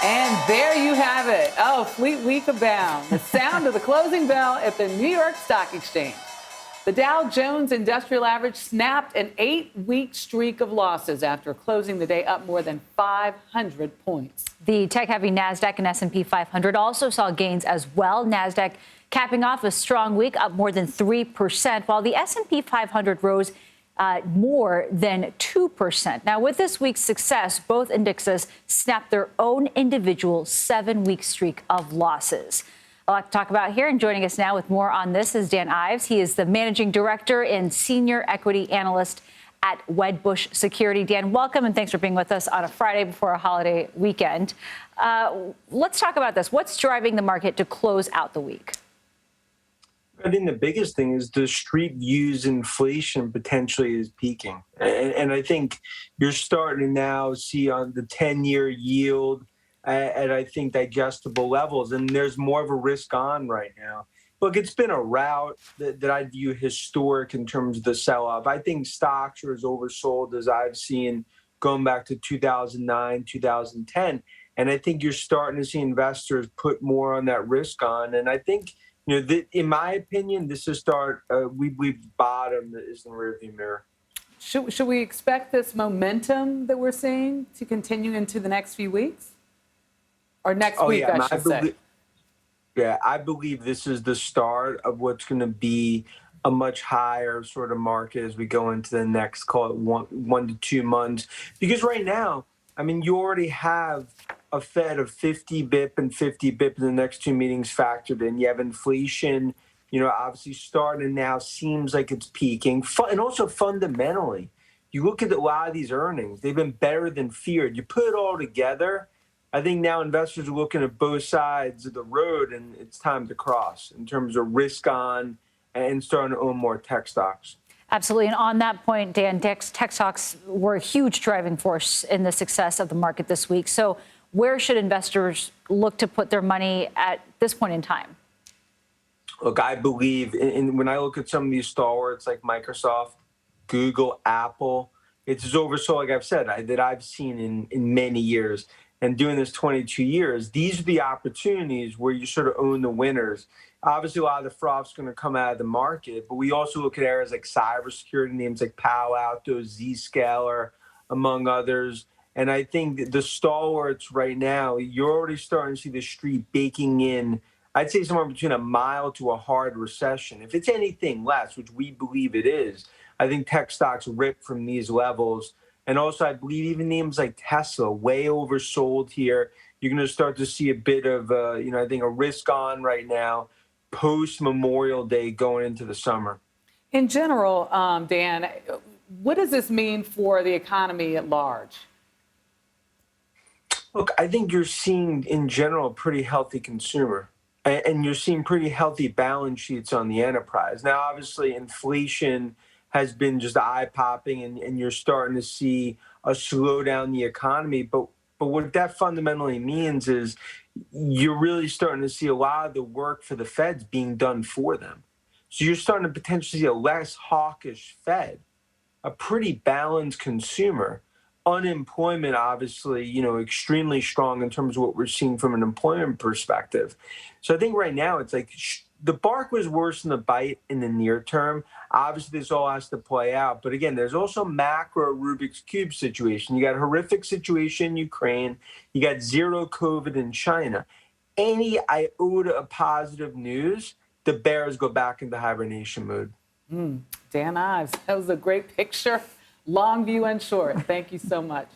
And there you have it. Oh, fleet week abound. The sound of the closing bell at the New York Stock Exchange. The Dow Jones Industrial Average snapped an 8-week streak of losses after closing the day up more than 500 points. The tech-heavy NASDAQ and S&P 500 also saw gains as well. NASDAQ capping off a strong week, up more than 3%, while the S&P 500 rose more than 2%. Now, with this week's success, both indexes snapped their own individual 7-week streak of losses. A lot to talk about here, and joining us now with more on this is Dan Ives. He is the managing director and senior equity analyst at Wedbush Securities. Dan, welcome, and thanks for being with us on a Friday before a holiday weekend. Let's talk about this. What's driving the market to close out the week? I think the biggest thing is the street views inflation potentially is peaking. And I think you're starting to now see on the 10-year yield at, I think, digestible levels. And there's more of a risk on right now. Look, it's been a rout that I view historic in terms of the sell-off. I think stocks are as oversold as I've seen going back to 2009, 2010. And I think you're starting to see investors put more on that risk on. And I think, in my opinion, this is we've bottomed is in the rearview mirror. Should we expect this momentum that we're seeing to continue into the next few weeks? Or next week, I should say. Yeah, I believe this is the start of what's going to be a much higher sort of market as we go into the next, call it one to 2 months. Because right now, I mean, you already have a Fed of 50 bip and 50 bip in the next two meetings factored in. You have inflation, obviously starting now, seems like it's peaking. And also fundamentally, you look at a lot of these earnings, they've been better than feared. You put it all together, I think now investors are looking at both sides of the road, and it's time to cross in terms of risk on and starting to own more tech stocks. Absolutely. And on that point, Dan, tech stocks were a huge driving force in the success of the market this week. So where should investors look to put their money at this point in time? Look, I believe when I look at some of these stalwarts like Microsoft, Google, Apple, it's as oversold, like I've said, that I've seen in many years. And doing this 22 years, these are the opportunities where you sort of own the winners. Obviously, a lot of the froth's going to come out of the market, but we also look at areas like cybersecurity, names like Palo Alto, Zscaler, among others. And I think the stalwarts right now, you're already starting to see the street baking in, I'd say somewhere between a mild to a hard recession. If it's anything less, which we believe it is, I think tech stocks rip from these levels. And also, I believe even names like Tesla, way oversold here. You're going to start to see a bit of, I think, a risk on right now, post-Memorial Day going into the summer. In general, Dan, what does this mean for the economy at large? Look, I think you're seeing, in general, a pretty healthy consumer. And you're seeing pretty healthy balance sheets on the enterprise. Now, obviously, inflation has been just eye-popping, and you're starting to see a slowdown in the economy. But what that fundamentally means is you're really starting to see a lot of the work for the Feds being done for them. So you're starting to potentially see a less hawkish Fed, a pretty balanced consumer. Unemployment, obviously, extremely strong in terms of what we're seeing from an employment perspective. So I think right now it's like the bark was worse than the bite in the near term. Obviously, this all has to play out. But again, there's also macro Rubik's Cube situation. You got a horrific situation in Ukraine. You got zero COVID in China. Any iota of positive news, the bears go back into hibernation mode. Dan Ives, that was a great picture. Long view and short. Thank you so much.